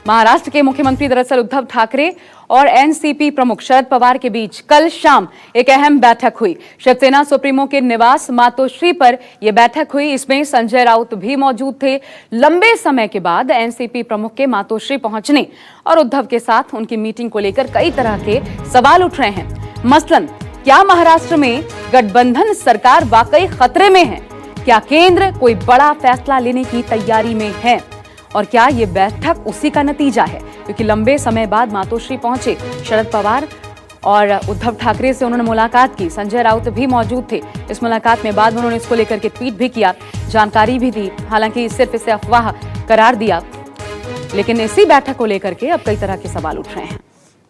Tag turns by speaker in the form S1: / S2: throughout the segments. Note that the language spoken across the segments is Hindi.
S1: महाराष्ट्र के मुख्यमंत्री दरअसल उद्धव ठाकरे और एनसीपी प्रमुख शरद पवार के बीच कल शाम एक अहम बैठक हुई। शिवसेना सुप्रीमो के निवास मातोश्री पर यह बैठक हुई। इसमें संजय राउत भी मौजूद थे। लंबे समय के बाद एनसीपी प्रमुख के मातोश्री पहुंचने और उद्धव के साथ उनकी मीटिंग को लेकर कई तरह के सवाल उठ रहे हैं। मसलन, क्या महाराष्ट्र में गठबंधन सरकार वाकई खतरे में है? क्या केंद्र कोई बड़ा फैसला लेने की तैयारी में है? और क्या ये बैठक उसी का नतीजा है? क्योंकि लंबे समय बाद मातोश्री पहुंचे शरद पवार और उद्धव ठाकरे से उन्होंने मुलाकात की। संजय राउत भी मौजूद थे। इस मुलाकात में बाद में उन्होंने इसको लेकर के ट्वीट भी किया, जानकारी भी दी। हालांकि सिर्फ इसे अफवाह करार दिया, लेकिन इसी बैठक को लेकर के अब कई तरह के सवाल उठ रहे हैं।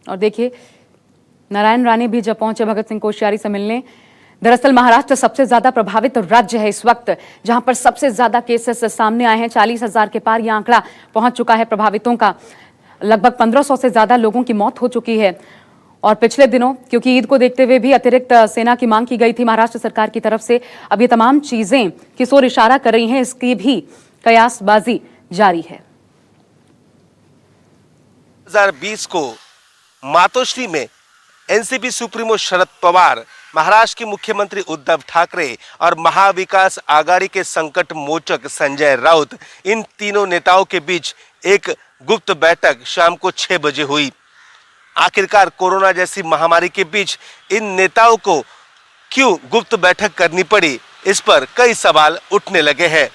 S1: और देखिए, नारायण राणे भी जब पहुंचे भगत सिंह कोश्यारी से मिलने। दरअसल महाराष्ट्र सबसे ज्यादा प्रभावित राज्य है इस वक्त, जहां पर सबसे ज्यादा केसेस सामने आए हैं। 40,000 के पार यह आंकड़ा पहुंच चुका है प्रभावितों का। लगभग 1500 से ज्यादा लोगों की मौत हो चुकी है। और पिछले दिनों, क्योंकि ईद को देखते हुए भी अतिरिक्त सेना की मांग की गई थी महाराष्ट्र सरकार की तरफ से, अब ये तमाम चीजें किस ओर इशारा कर रही हैं, इसकी भी कयासबाजी जारी है।
S2: 2020 को मातोश्री में एनसीपी सुप्रीमो शरद पवार, महाराष्ट्र के मुख्यमंत्री उद्धव ठाकरे और महाविकास आघाड़ी के संकट मोचक संजय राउत, इन तीनों नेताओं के बीच एक गुप्त बैठक शाम को 6 बजे हुई। आखिरकार कोरोना जैसी महामारी के बीच इन नेताओं को क्यों गुप्त बैठक करनी पड़ी, इस पर कई सवाल उठने लगे हैं।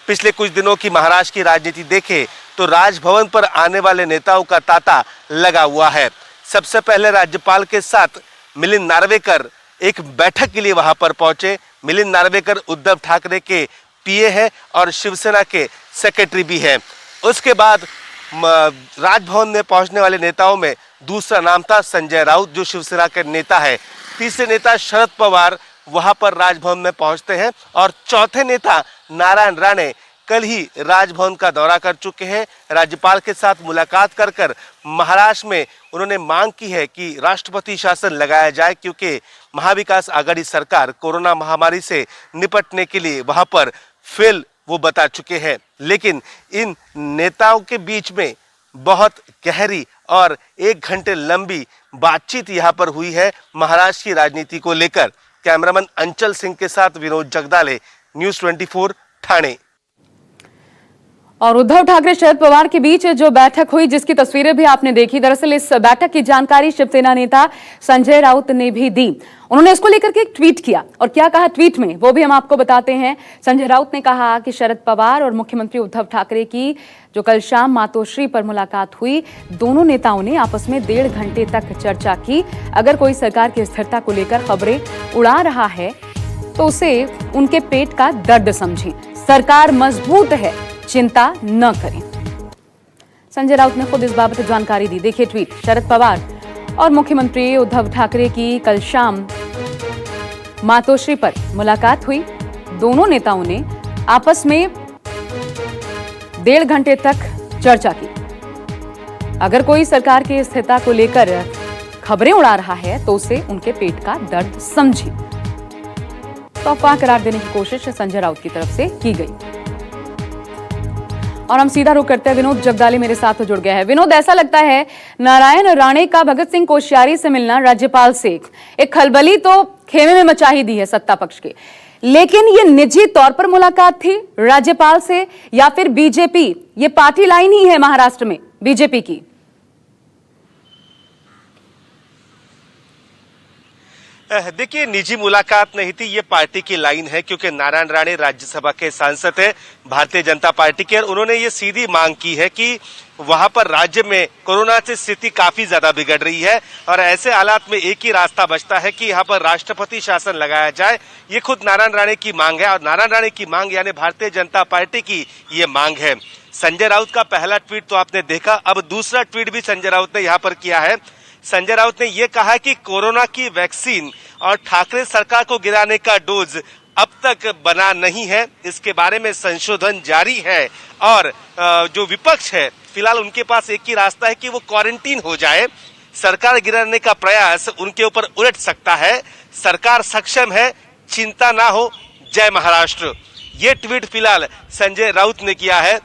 S2: पिछले कुछ दिनों की महाराष्ट्र की राजनीति देखें तो राजभवन पर आने वाले नेताओं का तांता लगा हुआ है। सबसे पहले राज्यपाल के साथ मिलिंद नार्वेकर एक बैठक के लिए वहां पर पहुंचे। मिलिंद नार्वेकर उद्धव ठाकरे के पीए हैं और शिवसेना के सेक्रेटरी भी हैं। उसके बाद राजभवन में पहुंचने वाले नेताओं में दूसरा नाम था संजय राउत, जो शिवसेना के नेता है। तीसरे नेता शरद पवार वहां पर राजभवन में पहुंचते हैं और चौथे नेता नारायण राणे कल ही राजभवन का दौरा कर चुके हैं। राज्यपाल के साथ मुलाकात कर महाराष्ट्र में उन्होंने मांग की है कि राष्ट्रपति शासन लगाया जाए, क्योंकि महाविकास आघाड़ी सरकार कोरोना महामारी से निपटने के लिए वहां पर फेल वो बता चुके हैं। लेकिन इन नेताओं के बीच में बहुत गहरी और 1 घंटे लंबी बातचीत यहाँ पर हुई है महाराष्ट्र की राजनीति को लेकर। कैमरामैन अंचल सिंह के साथ विनोद जगदाले, न्यूज़ 24 ठाणे।
S1: और उद्धव ठाकरे शरद पवार के बीच जो बैठक हुई, जिसकी तस्वीरें भी आपने देखी, दरअसल इस बैठक की जानकारी शिवसेना नेता संजय राउत ने भी दी। उन्होंने इसको लेकर के एक ट्वीट किया, और क्या कहा ट्वीट में वो भी हम आपको बताते हैं। संजय राउत ने कहा कि शरद पवार और मुख्यमंत्री उद्धव ठाकरे की जो कल शाम मातोश्री पर मुलाकात हुई, दोनों नेताओं ने आपस में 1.5 घंटे तक चर्चा की। अगर कोई सरकार की स्थिरता को लेकर खबरें उड़ा रहा है तो उसे उनके पेट का दर्द समझें। सरकार मजबूत है, चिंता न करें। संजय राउत ने खुद इस बाबत जानकारी दी। देखिए ट्वीट। शरद पवार और मुख्यमंत्री उद्धव ठाकरे की कल शाम मातोश्री पर मुलाकात हुई। दोनों नेताओं ने आपस में 1.5 घंटे तक चर्चा की। अगर कोई सरकार की स्थिरता को लेकर खबरें उड़ा रहा है तो उसे उनके पेट का दर्द समझे। तो अफवाह करार देने की कोशिश संजय राउत की तरफ से की गई। और हम सीधा रुख करते हैं, विनोद जगदाले मेरे साथ जुड़ गया है। विनोद, ऐसा लगता है नारायण राणे का भगत सिंह कोश्यारी से मिलना राज्यपाल से एक खलबली तो खेमे में मचा ही दी है सत्ता पक्ष के, लेकिन ये निजी तौर पर मुलाकात थी राज्यपाल से या फिर बीजेपी, ये पार्टी लाइन ही है महाराष्ट्र में बीजेपी की?
S2: देखिए, निजी मुलाकात नहीं थी, ये पार्टी की लाइन है, क्योंकि नारायण राणे राज्यसभा के सांसद है भारतीय जनता पार्टी के, और उन्होंने ये सीधी मांग की है कि वहां पर राज्य में कोरोना से स्थिति काफी ज्यादा बिगड़ रही है और ऐसे हालात में एक ही रास्ता बचता है कि यहाँ पर राष्ट्रपति शासन लगाया जाए। ये खुद नारायण राणे की मांग है और नारायण राणे की मांग यानी भारतीय जनता पार्टी की ये मांग है। संजय राउत का पहला ट्वीट तो आपने देखा, अब दूसरा ट्वीट भी संजय राउत ने यहाँ पर किया है। संजय राउत ने यह कहा कि कोरोना की वैक्सीन और ठाकरे सरकार को गिराने का डोज अब तक बना नहीं है, इसके बारे में संशोधन जारी है और जो विपक्ष है फिलहाल उनके पास एक ही रास्ता है कि वो क्वारंटीन हो जाए। सरकार गिराने का प्रयास उनके ऊपर उलट सकता है। सरकार सक्षम है, चिंता ना हो, जय महाराष्ट्र। ये ट्वीट फिलहाल संजय राउत ने किया है।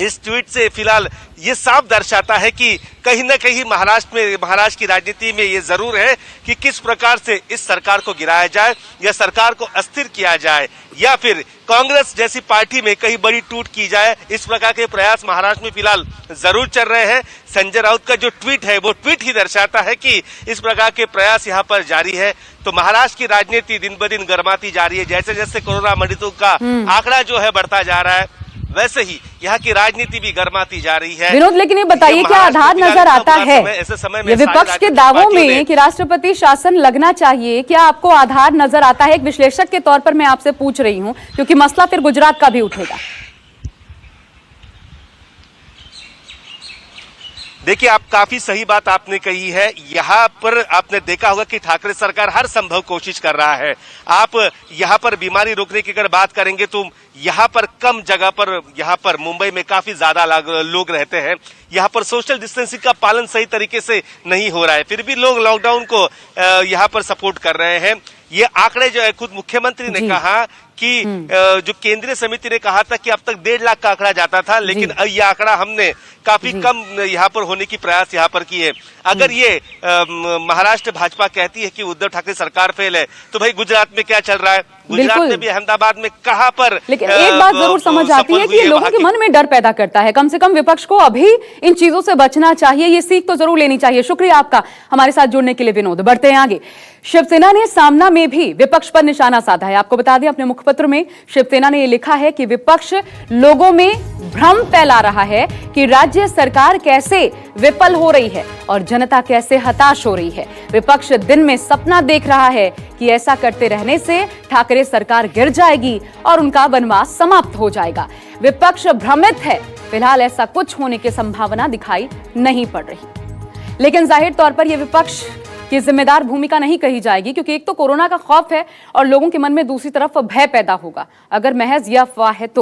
S2: इस ट्वीट से फिलहाल ये साफ दर्शाता है कि कहीं ना कहीं महाराष्ट्र की राजनीति में ये जरूर है कि किस प्रकार से इस सरकार को गिराया जाए या सरकार को अस्थिर किया जाए या फिर कांग्रेस जैसी पार्टी में कहीं बड़ी टूट की जाए। इस प्रकार के प्रयास महाराष्ट्र में फिलहाल जरूर चल रहे हैं। संजय राउत का जो ट्वीट है वो ट्वीट ही दर्शाता है कि इस प्रकार के प्रयास यहाँ पर जारी है। तो महाराष्ट्र की राजनीति दिन ब दिन गर्माती जा रही है। जैसे जैसे कोरोना मरीजों का आंकड़ा जो है बढ़ता जा रहा है, वैसे ही यहाँ की राजनीति भी गर्माती जा रही है।
S1: विनोद, लेकिन ये बताइए क्या आधार नजर आता है
S2: ऐसे समय में
S1: ये विपक्ष के दावों में कि राष्ट्रपति शासन लगना चाहिए? क्या आपको आधार नजर आता है? एक विश्लेषक के तौर पर मैं आपसे पूछ रही हूं, क्योंकि मसला फिर गुजरात का भी उठेगा।
S2: देखिए, आप काफी सही बात आपने कही है। यहाँ पर आपने देखा होगा कि ठाकरे सरकार हर संभव कोशिश कर रहा है। आप यहाँ पर बीमारी रोकने की अगर बात करेंगे तो यहाँ पर कम जगह पर, यहाँ पर मुंबई में काफी ज्यादा लोग रहते हैं। यहाँ पर सोशल डिस्टेंसिंग का पालन सही तरीके से नहीं हो रहा है, फिर भी लोग लॉकडाउन को यहाँ पर सपोर्ट कर रहे हैं। ये आंकड़े जो है, खुद मुख्यमंत्री ने कहा कि जो केंद्रीय समिति ने कहा था कि अब तक 1.5 लाख का आंकड़ा जाता था, लेकिन ये आंकड़ा हमने काफी कम यहाँ पर होने की प्रयास यहाँ पर किए। अगर ये महाराष्ट्र भाजपा कहती है कि उद्धव ठाकरे सरकार फेल है, तो भाई गुजरात में क्या चल रहा है? गुजरात में भी, अहमदाबाद में कहाँ पर?
S1: लेकिन एक बात जरूर समझ आती है कि ये लोगों के मन में डर पैदा करता है। कम से कम विपक्ष को अभी इन चीजों से बचना चाहिए, ये सीख तो जरूर लेनी चाहिए। शुक्रिया आपका हमारे साथ जुड़ने के लिए विनोद। बढ़ते हैं आगे। शिवसेना ने सामना में भी विपक्ष पर निशाना साधा है। आपको बता दें, अपने मुखपत्र में शिवसेना ने यह लिखा है कि विपक्ष लोगों में भ्रम फैला रहा है कि राज्य सरकार कैसे विफल हो रही है और जनता कैसे हताश हो रही है। विपक्ष दिन में सपना देख रहा है कि ऐसा करते रहने से ठाकरे सरकार गिर जाएगी और उनका वनवास समाप्त हो जाएगा। विपक्ष भ्रमित है। फिलहाल ऐसा कुछ होने की संभावना दिखाई नहीं पड़ रही, लेकिन जाहिर तौर पर यह विपक्ष की जिम्मेदार भूमिका नहीं कही जाएगी, क्योंकि एक तो कोरोना का खौफ है और लोगों के मन में दूसरी तरफ भय पैदा होगा। अगर महज यह अफवाह है तो